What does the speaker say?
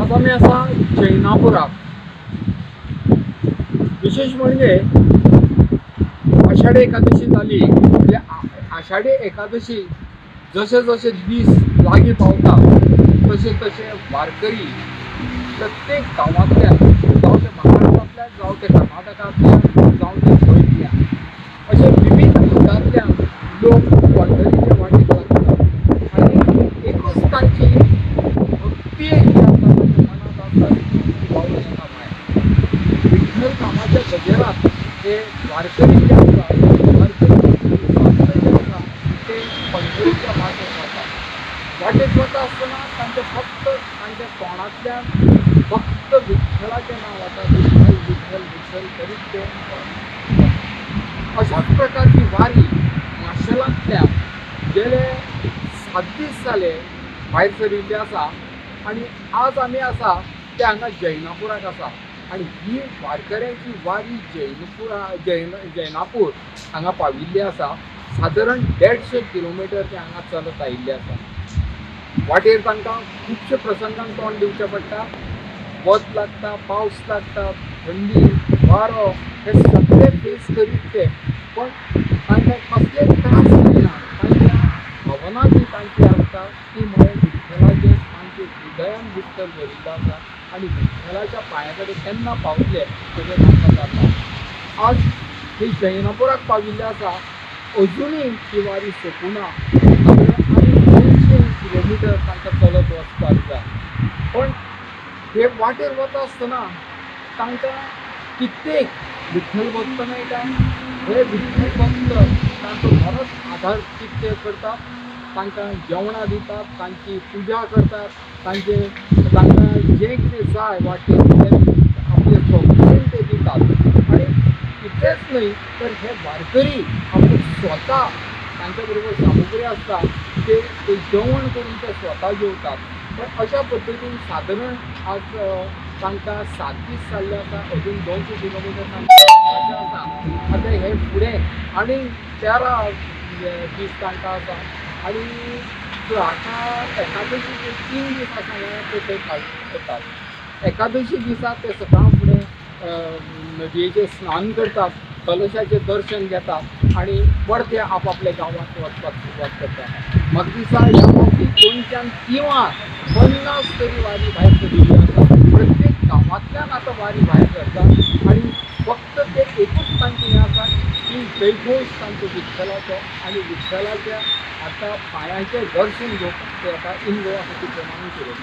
आज आम्ही असा जैनापुरात विशेष म्हणजे आषाढी एकादशी झाली म्हणजे आषाढी एकादशी जसे जसे दीस लागी पावतात तसे तसे वारकरी प्रत्येक गावातल्या जाऊ ते महाराष्ट्रातल्या जाऊ ते कर्नाटकातल्या जाऊ ते गोंयतल्या असे विविध भागातल्या लोक पंढरीच्या वाटेक लागतात आणि एकच तांची भक्ती जी आसा तांच्या मनात आसा ती पावून येता भायर विठ्ठल नामाच्या गजेरात हे वारकरी जे आसा वारकरी जे आसा ते पंढरीच्या वाटेक वतात वाटेक वता आसतना तांचे फक्त तांच्या तोंडांतल्यान फक्त विठ्ठलाचें नांव आता विठ्ठल विठ्ठल विठ्ठल करीत ते अशाच प्रकारची वारी माशेलांतल्या गेले 7 दीस जाले भायर सरिल्ले आसा आणि आज आमी आसा ते हांगा जैनापुराक आसा आणि ही वारकऱ्यांची वारी जैनापूर हांगा पाविल्ली आसा सादारण 150 किलोमीटर ते हांगा चलत आयिल्ले आसा वाटेर तांकां खुबशे प्रसंगांक तोंड दिवचें पडटा वत लागता पावस लागता थंडी वारो हे सगळे फेस करीत ते पण तांकां कसले त्रास जायना तांच्या भावना जी तांची आसता ती म्हळ्यार विठ्ठलाचेर तांचे हृदयान विठ्ठल भरिल्लो आसा आणि विठ्ठलाच्या पांया कडेन केन्ना पावतले तेजें तांकां जाता आज ही जैनापुराक पाविल्ले आसा अजुनूय ती वारी सोंपुना आनी 200 किलोमिटर तांकां चलत वचपाक जाय पण हे वाटेर वता आसतना तांकां कित्येक विठ्ठल भक्त मेळटा हे विठ्ठल भक्त तांचो बरोच आदार कितें करतात तांकां जेवणां दितात तांची पुजा करतात तांकां जें कितें जाय वाटेर तें आपले सोबतीन ते दितात आनी इतलेंच न्हय तर हे वारकरी आपले स्वता तांचे बरोबर सामुग्री आसता ते जेवण करून ते स्वता जेवतात पण अशा पद्दतीन सादारण आज तांकां 7 दीस जाल्ले आसा अजून 200 किलोमिटर तांकां आसा आतां हे फुडें आनी 13 दीस तांकां आसा आनी आतां एकादशीचे 3 दीस आसा ते थंय करतात एकादशी दिसा ते सकाळ फुडें नदयेचेर स्नान करतात कलशाचें दर्शन घेतात आणि परते आपापल्या गांवांत वचपाक सुरवात करतात म्हाका दिसता ह्या फावटी गोंयच्यान किंवा 50 तरी वारी भायर सरिल्ली आसा प्रत्येक गांवांतल्यान आतां वारी भायर सरता आणि फक्त ते एकूच तांचें हें आसा की जयघोश तांचो विठ्ठलाचो आनी विठ्ठलाच्या आतां पांयाचें दर्शन घेवपाक ते आतां इन गोवा खातीर प्रमाणें सुरू